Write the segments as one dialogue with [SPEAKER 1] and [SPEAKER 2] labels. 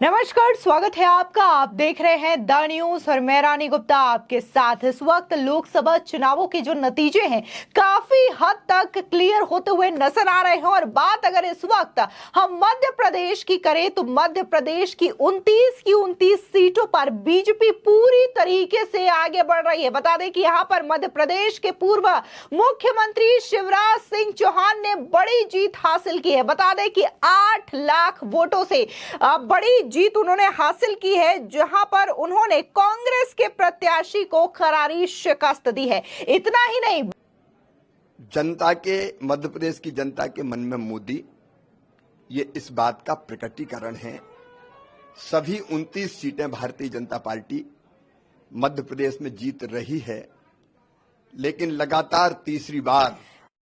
[SPEAKER 1] नमस्कार, स्वागत है आपका। आप देख रहे हैं द न्यूज और मैं रानी गुप्ता आपके साथ। इस वक्त लोकसभा चुनावों के जो नतीजे हैं काफी हद तक क्लियर होते हुए नजर आ रहे हैं। और बात अगर इस वक्त हम मध्य प्रदेश की करें तो मध्य प्रदेश की 29 सीटों पर बीजेपी पूरी तरीके से आगे बढ़ रही है। बता दें कि यहां पर मध्य प्रदेश के पूर्व मुख्यमंत्री शिवराज सिंह चौहान ने बड़ी जीत हासिल की है। बता दें कि 8 लाख वोटों से बड़ी जीत उन्होंने हासिल की है, जहां पर उन्होंने कांग्रेस के प्रत्याशी को करारी शिकस्त दी है। इतना ही नहीं,
[SPEAKER 2] मध्य प्रदेश की जनता के मन में मोदी ये इस बात का प्रकटीकरण है। सभी 29 सीटें भारतीय जनता पार्टी मध्य प्रदेश में जीत रही है, लेकिन लगातार तीसरी बार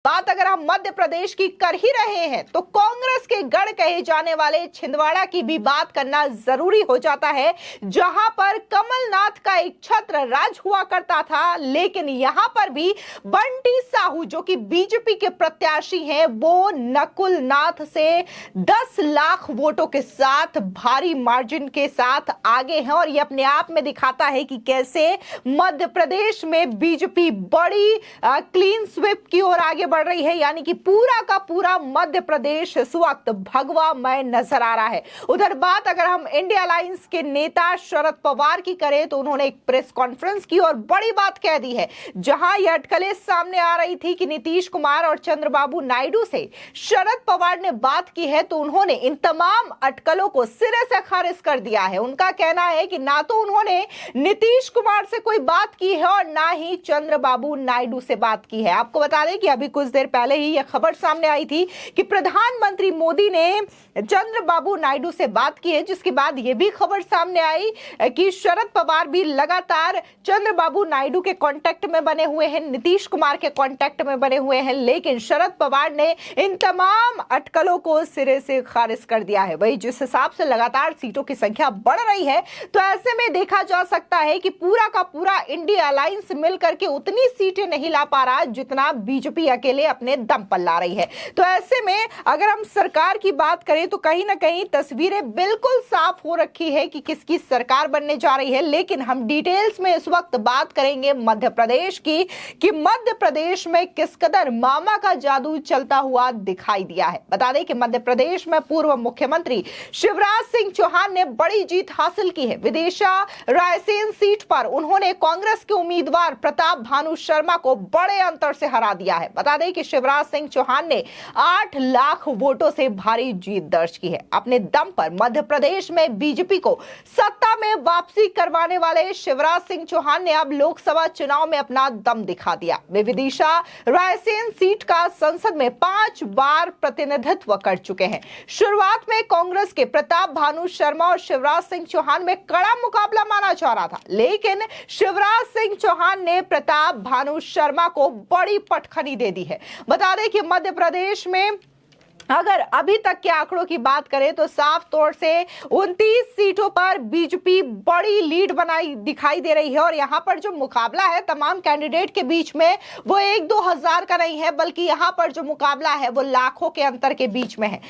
[SPEAKER 1] बात अगर हम मध्य प्रदेश की कर ही रहे हैं तो कांग्रेस के गढ़ कहे जाने वाले छिंदवाड़ा की भी बात करना जरूरी हो जाता है, जहां पर कमलनाथ का एक छत्र राज हुआ करता था। लेकिन यहां पर भी बंटी साहू जो कि बीजेपी के प्रत्याशी हैं, वो नकुल नाथ से 10 लाख वोटों के साथ भारी मार्जिन के साथ आगे हैं। और ये अपने आप में दिखाता है कि कैसे मध्य प्रदेश में बीजेपी बड़ी क्लीन स्वीप की ओर आगे बढ़ रही है। यानी कि पूरा का पूरा मध्य प्रदेश इस वक्त भगवामय नजर आ रहा है। उधर बात अगर हम इंडिया अलायंस के नेता शरद पवार की करें तो उन्होंने एक प्रेस कॉन्फ्रेंस की और बड़ी बात कह दी है, जहां यह अटकलें सामने आ रही थी कि नीतीश कुमार और चंद्रबाबू नायडू से शरद पवार ने बात की है, तो उन्होंने इन तमाम अटकलों को सिरे से खारिज कर दिया है। उनका कहना है कि ना तो उन्होंने नीतीश कुमार से कोई बात की है और ना ही चंद्रबाबू नायडू से बात की है। आपको बता दें कि अभी कुछ देर पहले ही यह खबर सामने आई थी कि प्रधानमंत्री मोदी ने चंद्रबाबू नायडू से बात की है, जिसके बाद यह भी खबर सामने आई कि शरद पवार भी लगातार चंद्रबाबू नायडू के कांटेक्ट में बने हुए हैं, नीतीश कुमार के कांटेक्ट में बने हुए हैं। लेकिन शरद पवार ने इन तमाम अटकलों को सिरे से खारिज कर दिया है। वही जिस हिसाब से लगातार सीटों की संख्या बढ़ रही है, तो ऐसे में देखा जा सकता है कि पूरा का पूरा इंडिया अलायंस मिलकर के उतनी सीटें नहीं ला पा रहा जितना बीजेपी अकेले अपने दम पर ला रही है। तो ऐसे में अगर हम सरकार की बात करें तो कहीं ना कहीं तस्वीरें बिल्कुल साफ हो रखी है कि किसकी सरकार बनने जा रही है। लेकिन हम डिटेल्स में इस वक्त बात करेंगे मध्य प्रदेश की, कि मध्य प्रदेश में किस कदर मामा का जादू चलता हुआ दिखाई दिया है। बता दें कि मध्य प्रदेश में पूर्व मुख्यमंत्री शिवराज सिंह चौहान ने बड़ी जीत हासिल की है। विदिशा रायसेन सीट पर उन्होंने कांग्रेस के उम्मीदवार प्रताप भानु शर्मा को बड़े अंतर से हरा दिया है। बता दें कि शिवराज सिंह चौहान ने 8 लाख वोटों से भारी जीत दर्ज की है। अपने दम पर मध्य प्रदेश में बीजेपी को सत्ता में वापसी करवाने वाले शिवराज सिंह चौहान ने अब लोकसभा चुनाव में अपना दम दिखा दिया। वे विदिशा रायसेन सीट का संसद में 5 बार प्रतिनिधित्व कर चुके हैं। शुरुआत में कांग्रेस के प्रताप भानु शर्मा और शिवराज सिंह चौहान में कड़ा मुकाबला माना जा रहा था, लेकिन शिवराज सिंह चौहान ने प्रताप भानु शर्मा को बड़ी पटखनी दे दी है। बता दें कि मध्य प्रदेश में अगर अभी तक के आंकड़ों की बात करें तो साफ तौर से 29 सीटों पर बीजेपी बड़ी लीड बनाई दिखाई दे रही है। और यहां पर जो मुकाबला है तमाम कैंडिडेट के बीच में, वो 1-2 हजार का नहीं है, बल्कि यहां पर जो मुकाबला है वो लाखों के अंतर के बीच में है।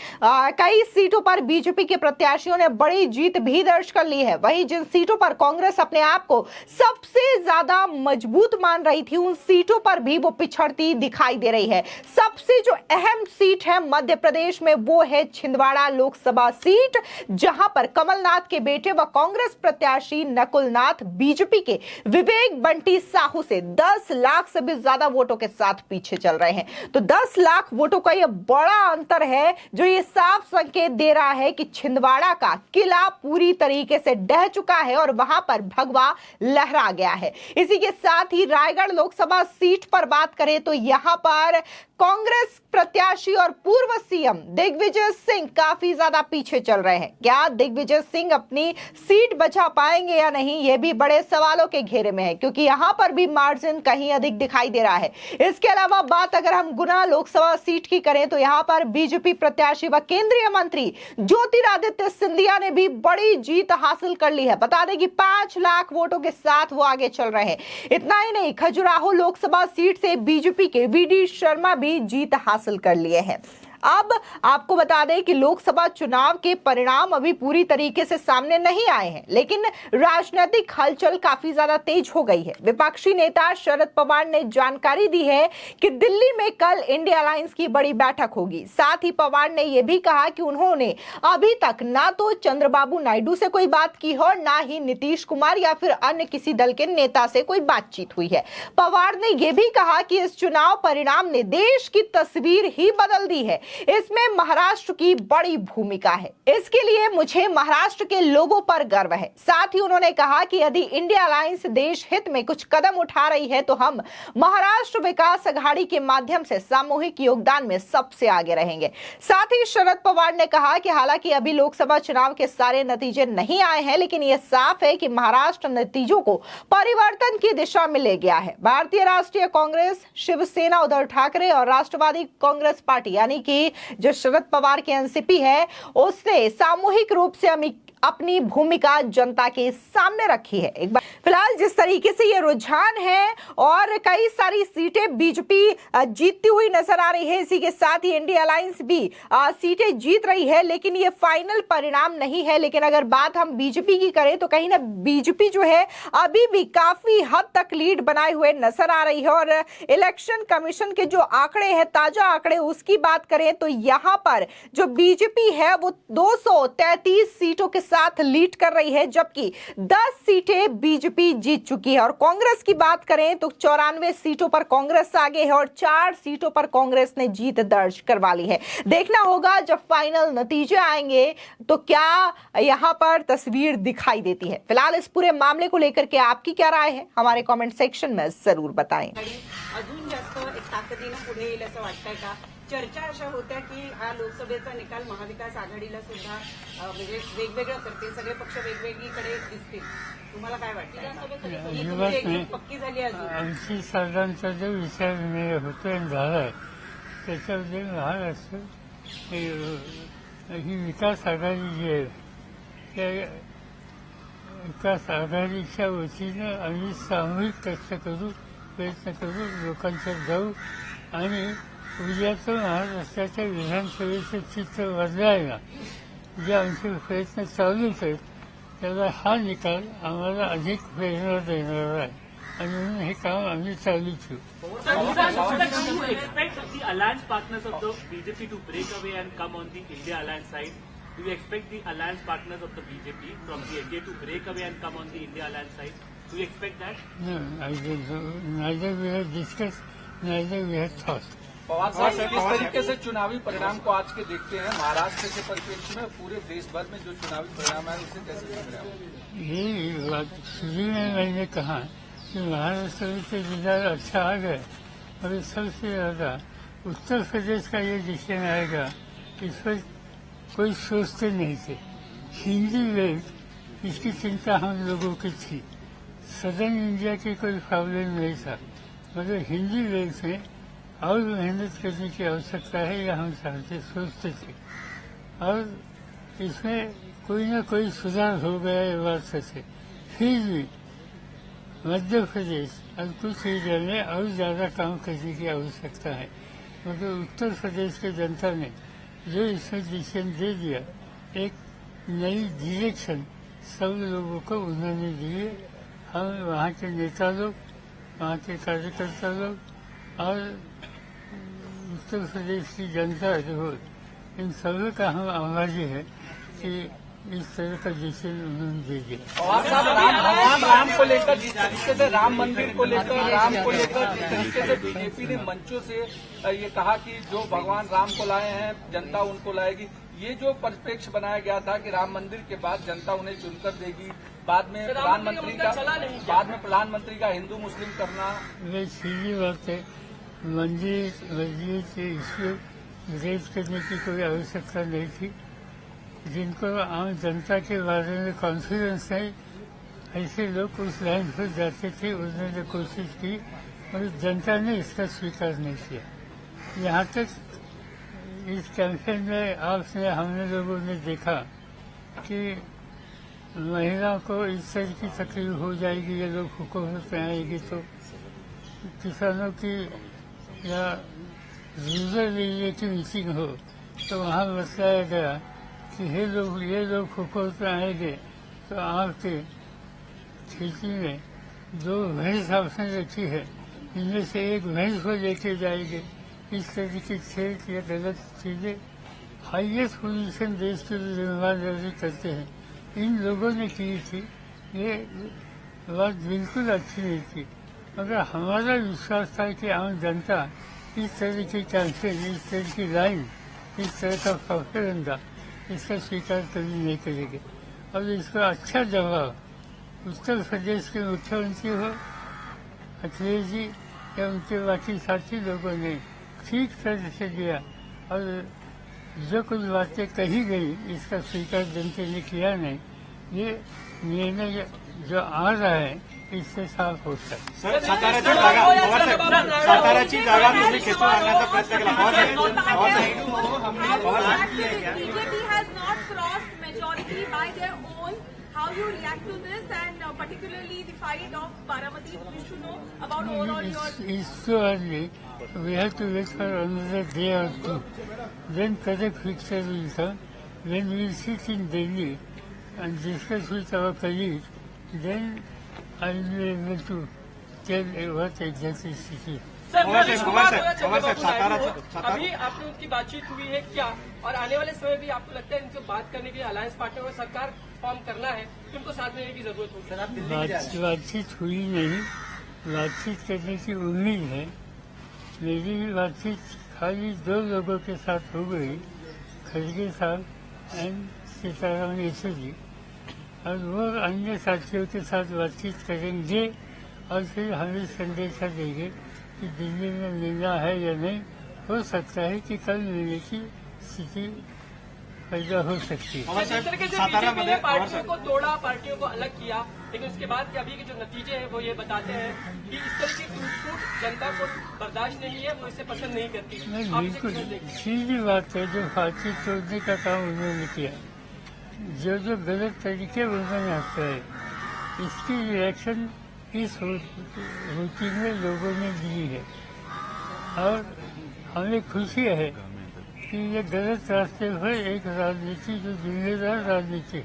[SPEAKER 1] कई सीटों पर बीजेपी के प्रत्याशियों ने बड़ी जीत भी दर्ज कर ली है। वहीं जिन सीटों पर कांग्रेस अपने आप को सबसे ज्यादा मजबूत मान रही थी, उन सीटों पर भी वो पिछड़ती दिखाई दे रही है। सबसे जो अहम सीट है मध्य प्रदेश में, वो है छिंदवाड़ा लोकसभा सीट, जहां पर कमलनाथ के बेटे व कांग्रेस प्रत्याशी नकुल नाथ बीजेपी के विवेक बंटी साहू से 10 लाख से भी ज्यादा वोटों के साथ पीछे चल रहे हैं। तो 10 लाख वोटों का यह बड़ा अंतर है, जो ये साफ संकेत दे रहा है कि छिंदवाड़ा का किला पूरी तरीके से ढह चुका है और वहां पर भगवा लहरा गया है। इसी के साथ ही रायगढ़ लोकसभा सीट पर बात करें तो यहां पर कांग्रेस प्रत्याशी और पूर्व सीएम दिग्विजय सिंह काफी ज्यादा पीछे चल रहे हैं। क्या दिग्विजय सिंह अपनी सीट बचा पाएंगे या नहीं, यह भी बड़े सवालों के घेरे में है, क्योंकि यहां पर भी मार्जिन कहीं अधिक दिखाई दे रहा है। इसके अलावा बात अगर हम गुना लोकसभा सीट की करें तो यहां पर बीजेपी प्रत्याशी व केंद्रीय मंत्री ज्योतिरादित्य सिंधिया ने भी बड़ी जीत हासिल कर ली है। बता दें कि 5 लाख वोटों के साथ वो आगे चल रहे हैं। इतना ही नहीं, खजुराहो लोकसभा सीट से बीजेपी के वीडी शर्मा भी जीत हासिल कर लिए हैं। अब आपको बता दें कि लोकसभा चुनाव के परिणाम अभी पूरी तरीके से सामने नहीं आए हैं, लेकिन राजनीतिक हलचल काफी ज्यादा तेज हो गई है। विपक्षी नेता शरद पवार ने जानकारी दी है कि दिल्ली में कल इंडिया अलायंस की बड़ी बैठक होगी। साथ ही पवार ने यह भी कहा कि उन्होंने अभी तक ना तो चंद्रबाबू नायडू से कोई बात की हो, ना ही नीतीश कुमार या फिर अन्य किसी दल के नेता से कोई बातचीत हुई है। पवार ने यह भी कहा कि इस चुनाव परिणाम ने देश की तस्वीर ही बदल दी है। इसमें महाराष्ट्र की बड़ी भूमिका है। इसके लिए मुझे महाराष्ट्र के लोगों पर गर्व है। साथ ही उन्होंने कहा कि यदि इंडिया अलायंस देश हित में कुछ कदम उठा रही है तो हम महाराष्ट्र विकास अघाड़ी के माध्यम से सामूहिक योगदान में सबसे आगे रहेंगे। साथ ही शरद पवार ने कहा कि हालांकि अभी लोकसभा चुनाव के सारे नतीजे नहीं आए हैं, लेकिन यह साफ है कि महाराष्ट्र नतीजों को परिवर्तन की दिशा में ले गया है। भारतीय राष्ट्रीय कांग्रेस, शिवसेना उद्धव ठाकरे और राष्ट्रवादी कांग्रेस पार्टी यानी कि जो शरद पवार के एनसीपी है, उसने सामूहिक रूप से अपनी भूमिका जनता के सामने रखी है। एक बार फिलहाल जिस तरीके से ये रुझान है और कई सारी सीटें बीजेपी जीतती हुई नजर आ रही है, इसी के साथ ही इंडिया अलायंस भी सीटें जीत रही है, लेकिन ये फाइनल परिणाम नहीं है। लेकिन अगर बात हम बीजेपी की करें तो कहीं ना बीजेपी जो है अभी भी काफी हद तक लीड बनाए हुए नजर आ रही है। और इलेक्शन कमीशन के जो आंकड़े हैं, ताजा आंकड़े, उसकी बात करें तो यहाँ पर जो बीजेपी है वो 233 सीटों के साथ लीड कर रही है, जबकि 10 सीटें बीजेपी जीत चुकी है। और कांग्रेस की बात करें तो 94 सीटों पर कांग्रेस आगे है और 4 सीटों पर कांग्रेस ने जीत दर्ज करवा ली है। देखना होगा जब फाइनल नतीजे आएंगे तो क्या यहां पर तस्वीर दिखाई देती है। फिलहाल इस पूरे मामले को लेकर के आपकी क्या राय है, हमारे कमेंट सेक्शन में जरूर बताएं।
[SPEAKER 3] अजून जास्त एक ताकदीनं पुढे येईल असं वाटतंय का? चर्चा अशा होत्या की हा लोकसभेचा निकाल महाविकास आघाडीला सुद्धा म्हणजे वेगवेगळं करते, सगळे पक्ष वेगवेगळीकडे दिसतील. तुम्हाला काय वाटतं? पक्की झाली अजून
[SPEAKER 4] आमची सर्वांचा जो विचार विनिमय होतोय झालाय त्याच्यामध्ये महाराष्ट्र ही विकास आघाडी जी आहे त्या विकास आघाडीच्या वतीनं आम्ही सामूहिक कष्ट करू, प्रयत्न करू, लोकांच्यात जाऊ आणि उद्याचं महाराष्ट्राच्या विधानसभेचं चित्र बदलायला जे आमचे प्रयत्न चालूच आहेत त्याला हा निकाल आम्हाला अधिक प्रेरणा देणारा आहे आणि म्हणून हे काम आम्ही चालू ठेवू.
[SPEAKER 5] You expect the alliance partners of the BJP to break away and come on the India alliance side? Do you expect the alliance partners of the BJP from the NDA to break away and come on the India alliance side? Do you expect that?
[SPEAKER 4] No, I don't know. Neither we have discussed, neither we have thought.
[SPEAKER 6] Pawar साहब किस तरीके से चुनावी परिणाम को आज के देखते हैं महाराष्ट्र के परिप्रेक्ष्य में, पूरे देश भर में जो चुनावी परिणाम है उसे कैसे देख रहे हैं?
[SPEAKER 4] ये बात शुरू में मैंने कहा कि महाराष्ट्र से रिजल्ट अच्छा आ गया और सबसे ज्यादा उत्तर प्रदेश का ये डिसीजन आएगा इस पर कोई सोचते नहीं थे। हिंदी वेव इसकी चिंता हम लोगों की थी, सदर्न इंडिया की कोई प्रॉब्लम नहीं था, मगर हिंदी वेव में और मेहनत करने की आवश्यकता है यह हम सोचते थे और इसमें कोई ना कोई सुधार हो गया ये बात सच है। फिर भी मध्य प्रदेश और कुछ एरिया में और ज़्यादा काम करने की आवश्यकता है, मगर उत्तर प्रदेश की जनता ने जो इसमें डिसीजन दे दिया, एक नई डायरेक्शन सब लोगों को उन्होंने दिए। हम वहाँ के नेता लोग, वहाँ के कार्यकर्ता लोग और उत्तर प्रदेश की जनता जो इन सभी का हम आभारी है कि इस तरह का डिसीजन उन्होंने दे दिया।
[SPEAKER 6] पवार साहब भगवान राम को लेकर जिस तरीके से राम मंदिर को लेकर जिस तरीके से बीजेपी ने मंचों से ये कहा कि जो भगवान राम को लाए हैं जनता उनको लाएगी, ये जो परिप्रेक्ष्य बनाया गया था कि राम मंदिर के बाद जनता उन्हें चुनकर देगी, बाद में प्रधानमंत्री का हिंदू मुस्लिम करना,
[SPEAKER 4] ये सीधी बात है। मंदिर मस्जिद से इश्यू रेज करने की कोई आवश्यकता नहीं थी। जिनको आम जनता के बारे में कॉन्फिडेंस है ऐसे लोग उस लाइन पर जाते थे, उन्होंने कोशिश की और जनता ने इसका स्वीकार नहीं किया। यहाँ तक इस कैंपेन में आपने हमने लोगों ने देखा कि महिलाओं को इस तरह की तकलीफ हो जाएगी, ये लोग हुकूमत में आएगी तो किसानों की या रूरल एरिया की मीटिंग हो तो वहाँ बताया गया कि ये लोग खुद में आएंगे तो आपके खेती में 2 भैंस आपने रखी है, इनमें से एक भैंस को लेके जाएंगे। इस तरीके से ये गलत चीजें हाईएस्ट पोजीशन देश के जिम्मेदारी करते हैं इन लोगों ने की थी। ये बात बिल्कुल अच्छी नहीं थी, मगर हमारा विश्वास था कि आम जनता इस तरह की कैंपेन, इस तरह की लाइन, इस तरह का प्रोपेगेंडा इसका स्वीकार कभी नहीं करेंगे। और इसका अच्छा जवाब उत्तर प्रदेश के मुख्यमंत्री हो, अखिलेश जी या उनके बाकी साथी लोगों ने ठीक तरह से दिया। और जो कुछ बातें कही गई इसका स्वीकार जनता ने किया नहीं। ये निर्णय जो आ रहा है इससे साफ होता है।
[SPEAKER 7] सर, साताराची जागा तुम्ही खेचून आणण्याचा प्रयत्न केला।
[SPEAKER 8] BJP has not crossed majority by their own. How you react to this, and particularly the fight of Baramati? We should know about overall your.
[SPEAKER 4] It's so early. We have to wait for another day or two. Then correct picture will come. When we sit in Delhi and discuss with our colleagues, then I will be able to tell what exactly it is.
[SPEAKER 7] Pawar साहब, सातारा
[SPEAKER 9] अभी आपने उनकी बातचीत हुई है क्या, और आने वाले समय भी आपको लगता है इनसे बात करने के लिए अलायंस पार्टनर को सरकार फॉर्म करना है तो उनको साथ लेने की जरूरत होगी?
[SPEAKER 4] बातचीत हुई नहीं, बातचीत करने की उम्मीद है। मेरी बातचीत खाली 2 लोगों के साथ हो गई, खड़गे साहब एंड सीताराम येचुरी, और वो अन्य साथियों के साथ बातचीत करेंगे और फिर हमें संदेशा देंगे कि दिल्ली में मिलना है या नहीं। हो सकता है कि कल मिलने की स्थिति पैदा हो सकती है।
[SPEAKER 9] जिस तरीके से बीजेपी ने पार्टियों को तोड़ा, पार्टियों को अलग किया, लेकिन उसके बाद के अभी के जो नतीजे हैं वो ये बताते हैं कि इस तरह की टूट-फूट जनता को बर्दाश्त नहीं है, वो इसे पसंद नहीं करती।
[SPEAKER 4] नहीं,
[SPEAKER 9] आप इसे
[SPEAKER 4] बिल्कुल
[SPEAKER 9] कैसे देखते हैं?
[SPEAKER 4] सीधी बात है। जो फांसी तोड़ने का काम उन्होंने किया, जो गलत तरीके उन्होंने अपनाए, इसकी रिएक्शन इस रूटीन में लोगों ने दी है। और हमें खुशी है कि ये गलत रास्ते पर एक राजनीति, जो जिम्मेदार राजनीति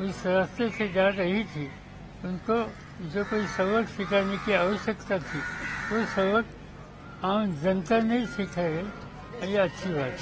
[SPEAKER 4] उस रास्ते से जा रही थी, उनको जो कोई सबक सिखाने की आवश्यकता थी वो सबक आम जनता ने सिखाया। ये अच्छी बात है।